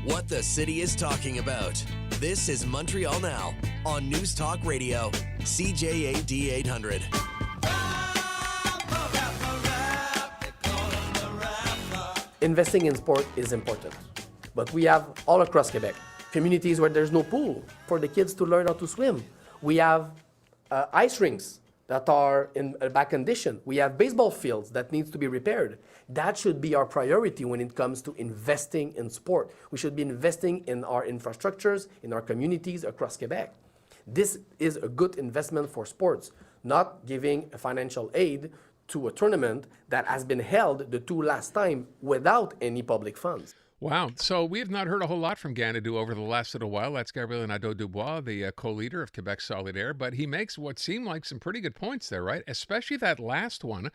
What the city is talking about. This is Montreal Now on News Talk Radio, CJAD 800. Investing in sport is important, but we have all across Quebec communities where there's no pool for the kids to learn how to swim. We have ice rinks that are in a bad condition. We have baseball fields that needs to be repaired. That should be our priority when it comes to investing in sport. We should be investing in our infrastructures, in our communities across Quebec. This is a good investment for sports, not giving a financial aid to a tournament that has been held the two last time without any public funds. Wow. So we have not heard a whole lot from Ganadou over the last little while. That's Gabriel Nadeau-Dubois, the co-leader of Quebec Solidaire. But he makes what seem like some pretty good points there, right? Especially that last one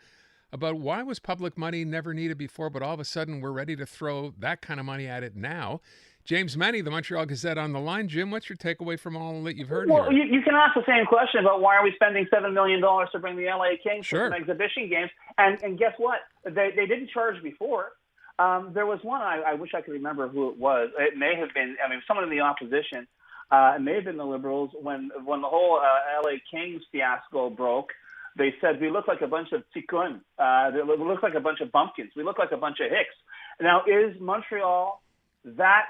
about why was public money never needed before, but all of a sudden we're ready to throw that kind of money at it now. James MENNIE, the Montreal Gazette on the line. Jim, what's your takeaway from all that you've heard here? Well, you can ask the same question about why are we spending $7 million to bring the LA Kings to some exhibition games. And guess what? They didn't charge before. There was one, I wish I could remember who it was. It may have been, someone in the opposition. It may have been the Liberals. When the whole LA Kings fiasco broke, they said, we look like a bunch of tikun. We look like a bunch of bumpkins. We look like a bunch of hicks. Now, is Montreal that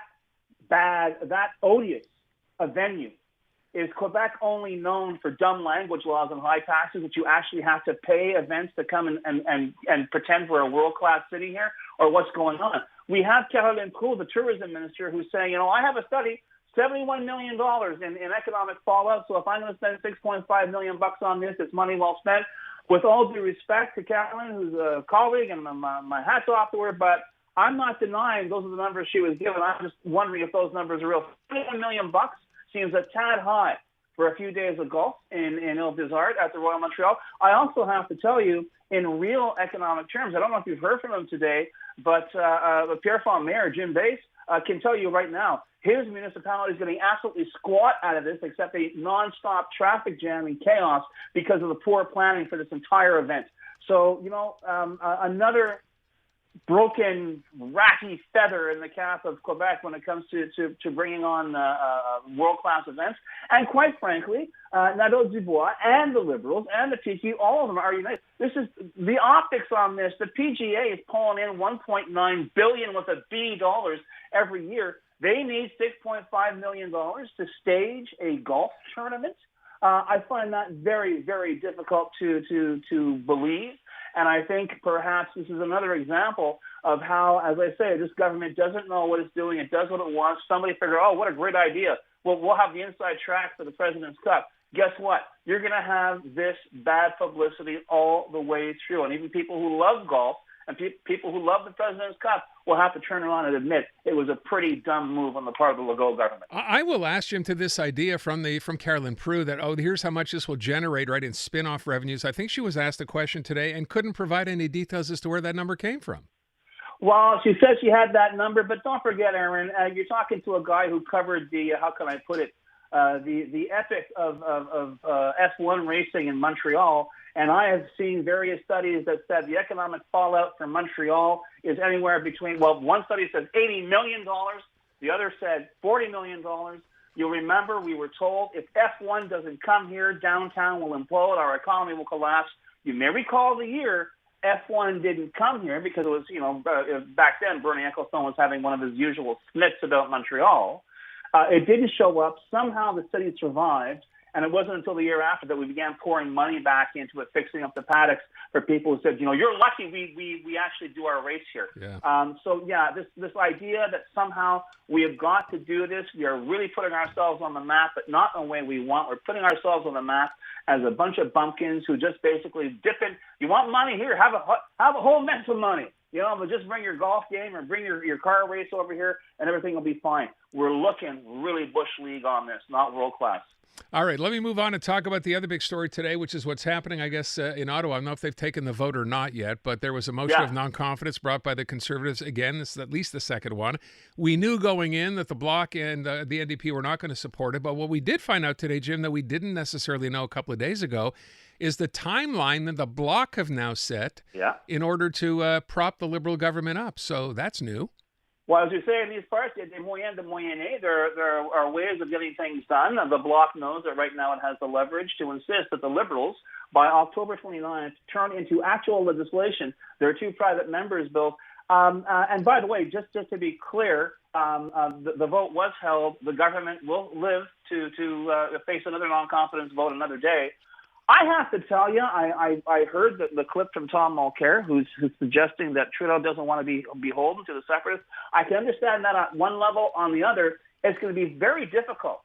bad, that odious a venue? Is Quebec only known for dumb language laws and high taxes that you actually have to pay events to come and pretend we're a world-class city here? Or what's going on? We have Caroline Proulx, the tourism minister, who's saying, I have a study, $71 million in economic fallout, so if I'm going to spend $6.5 million on this, it's money well spent. With all due respect to Caroline, who's a colleague, and my hat's off to her, but I'm not denying those are the numbers she was given. I'm just wondering if those numbers are real. $71 million seems a tad high for a few days of golf in Ile des Arts at the Royal Montreal. I also have to tell you, in real economic terms, I don't know if you've heard from him today, but Pierrefonds Mayor Jim Bass can tell you right now, his municipality is getting absolutely squat out of this, except a nonstop traffic jam and chaos because of the poor planning for this entire event. So, another broken, ratty feather in the cap of Quebec when it comes to bringing on world-class events. And quite frankly, Nadeau-Dubois and the Liberals and the PQ, all of them are united. This is the optics on this. The PGA is pulling in $1.9 billion with a B dollars every year. They need $6.5 million to stage a golf tournament. I find that very, very difficult to believe. And I think perhaps this is another example of how, as I say, this government doesn't know what it's doing. It does what it wants. Somebody figure, what a great idea. Well, we'll have the inside track for the President's Cup. Guess what? You're going to have this bad publicity all the way through. And even people who love golf and people who love the President's Cup will have to turn around and admit it was a pretty dumb move on the part of the Legault government. I will ask Jim to this idea from Caroline Proulx that, here's how much this will generate, right, in spin-off revenues. I think she was asked a question today and couldn't provide any details as to where that number came from. Well, she said she had that number, but don't forget, Aaron, you're talking to a guy who covered the, how can I put it, the epic of F1 racing in Montreal. And I have seen various studies that said the economic fallout from Montreal is anywhere between, one study says $80 million. The other said $40 million. You'll remember we were told if F1 doesn't come here, downtown will implode, our economy will collapse. You may recall the year F1 didn't come here because it was, back then Bernie Ecclestone was having one of his usual snits about Montreal. It didn't show up. Somehow the city survived. And it wasn't until the year after that we began pouring money back into it, fixing up the paddocks for people who said, you're lucky we actually do our race here. Yeah. This idea that somehow we have got to do this, we are really putting ourselves on the map, but not the way we want. We're putting ourselves on the map as a bunch of bumpkins who just basically dip in. You want money here? Have a whole mess of money. But just bring your golf game or bring your car race over here and everything will be fine. We're looking really Bush League on this, not world class. All right, let me move on and talk about the other big story today, which is what's happening, I guess, in Ottawa. I don't know if they've taken the vote or not yet, but there was a motion of non-confidence brought by the Conservatives. Again, this is at least the second one. We knew going in that the Bloc and the NDP were not going to support it, but what we did find out today, Jim, that we didn't necessarily know a couple of days ago, is the timeline that the Bloc have now set in order to prop the Liberal government up. So that's new. Well, as you say in these parts, des moyens de moyenner, there are ways of getting things done. The Bloc knows that right now it has the leverage to insist that the Liberals, by October 29th, turn into actual legislation their two private members' bills. And by the way, just to be clear, the vote was held. The government will live to face another non-confidence vote another day. I have to tell you, I heard the clip from Tom Mulcair, who's suggesting that Trudeau doesn't want to be beholden to the separatists. I can understand that at one level. On the other, it's going to be very difficult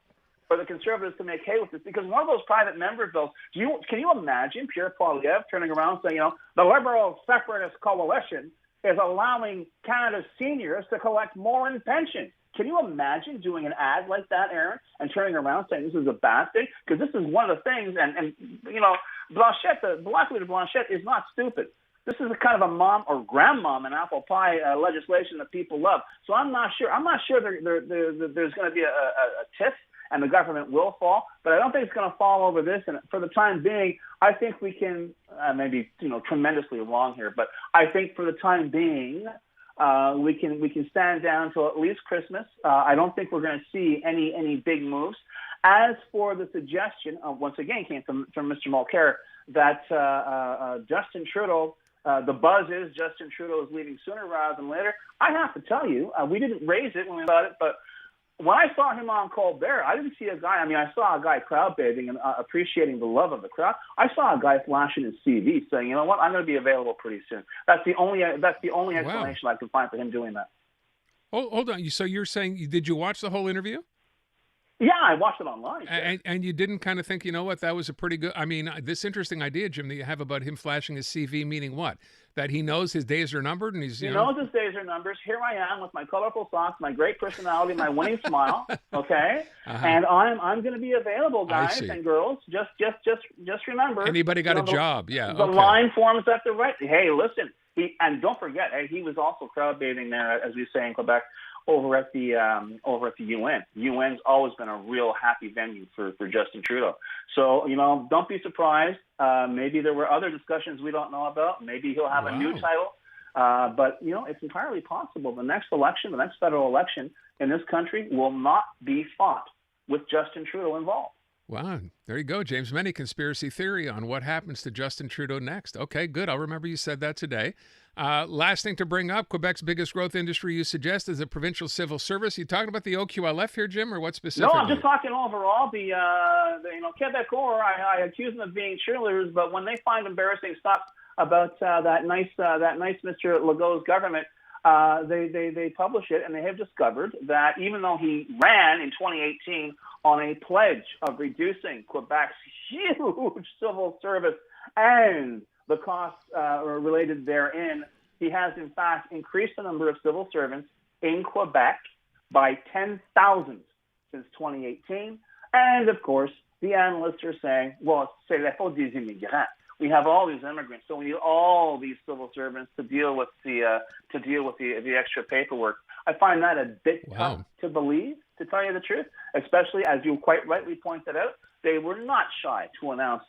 for the Conservatives to make hay with this, because one of those private member bills, can you imagine Pierre Poilievre turning around saying, the Liberal Separatist Coalition is allowing Canada's seniors to collect more in pension? Can you imagine doing an ad like that, Aaron, and turning around saying this is a bad thing? Because this is one of the things, and Blanchette, the Bloc leader Blanchette, is not stupid. This is a kind of a mom or grandmom and apple pie legislation that people love. So I'm not sure. There's going to be a tiff, and the government will fall. But I don't think it's going to fall over this. And for the time being, I think we can maybe tremendously wrong here, but I think for the time being, we can stand down till at least Christmas. I don't think we're going to see any big moves. As for the suggestion, once again, came from Mr. Mulcair, that Justin Trudeau, the buzz is Justin Trudeau is leaving sooner rather than later. I have to tell you, we didn't raise it when we thought it, but when I saw him on Colbert, I didn't see a guy. I saw a guy crowd bathing and appreciating the love of the crowd. I saw a guy flashing his CV, saying, "You know what? I'm going to be available pretty soon." That's the only explanation I can find for him doing that. Oh, hold on. So you're saying, did you watch the whole interview? Yeah, I watched it online. And you didn't kind of think, you know what, that was a pretty good, this interesting idea, Jim, that you have about him flashing his CV, meaning what? That he knows his days are numbered and he knows his days are numbered. Here I am with my colorful socks, my great personality, my winning smile, okay? Uh-huh. And I'm going to be available, guys and girls. Just remember. Anybody got a job? Yeah. The line forms at the right. Hey, listen, and don't forget, he was also crowd bathing there, as we say in Quebec, over at the UN. UN's always been a real happy venue for Justin Trudeau. So, don't be surprised. Maybe there were other discussions we don't know about. Maybe he'll have a new title. But, it's entirely possible. The next federal election in this country will not be fought with Justin Trudeau involved. Wow. There you go, James Mennie, conspiracy theory on what happens to Justin Trudeau next. Okay, good. I'll remember you said that today. Last thing to bring up, Quebec's biggest growth industry you suggest is the provincial civil service. You talking about the OQLF here, Jim, or what specifically? No, I'm just talking overall. The Quebecor, I accuse them of being cheerleaders, but when they find embarrassing stuff about that nice Mr. Legault's government, they publish it, and they have discovered that even though he ran in 2018 on a pledge of reducing Quebec's huge civil service and the costs related therein, he has in fact increased the number of civil servants in Quebec by 10,000 since 2018. And of course, the analysts are saying, well, c'est la faute des immigrants. We have all these immigrants, so we need all these civil servants to deal with the extra paperwork. I find that a bit tough to believe, to tell you the truth, especially as you quite rightly pointed out. They were not shy to announce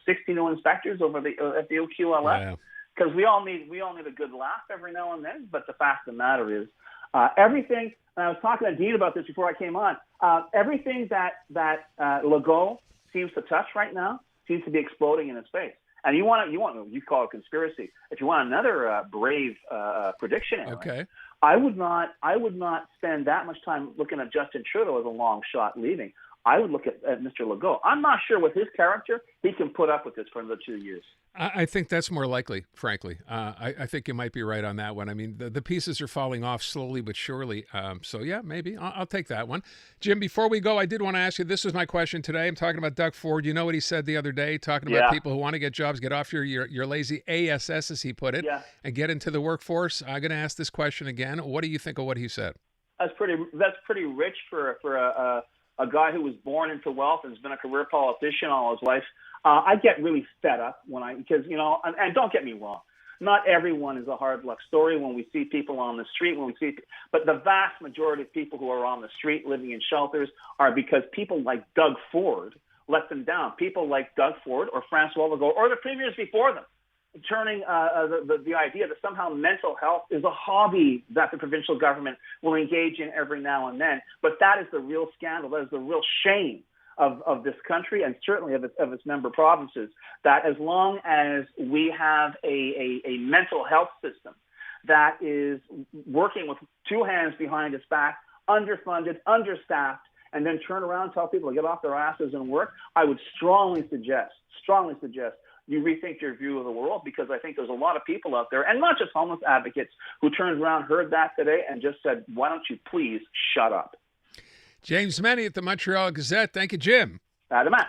60 new inspectors over at the OQLF, because we all need a good laugh every now and then. But the fact of the matter is, everything. And I was talking to Dean about this before I came on. Everything that Legault seems to touch right now seems to be exploding in his face. And you call it conspiracy. If you want another brave prediction, okay. I would not spend that much time looking at Justin Trudeau as a long shot leaving. I would look at Mr. Legault. I'm not sure with his character he can put up with this for another 2 years. I think that's more likely, frankly. I think you might be right on that one. I mean, the pieces are falling off slowly but surely. So, yeah, maybe. I'll take that one. Jim, before we go, I did want to ask you, this was my question today. I'm talking about Doug Ford. You know what he said the other day, talking about people who want to get jobs, get off your lazy ASS, as he put it, and get into the workforce. I'm going to ask this question again. What do you think of what he said? That's pretty rich for a guy who was born into wealth and has been a career politician all his life. I get really fed up because and don't get me wrong, not everyone is a hard luck story when we see people on the street, but the vast majority of people who are on the street living in shelters are because people like Doug Ford let them down. People like Doug Ford or François Legault or the premiers before them turning the idea that somehow mental health is a hobby that the provincial government will engage in every now and then. But that is the real scandal. That is the real shame of this country and certainly of its member provinces, that as long as we have a mental health system that is working with two hands behind its back, underfunded, understaffed, and then turn around and tell people to get off their asses and work, I would strongly suggest you rethink your view of the world, because I think there's a lot of people out there, and not just homeless advocates, who turned around, heard that today, and just said, why don't you please shut up? James MENNIE at the Montreal Gazette. Thank you, Jim. Adama.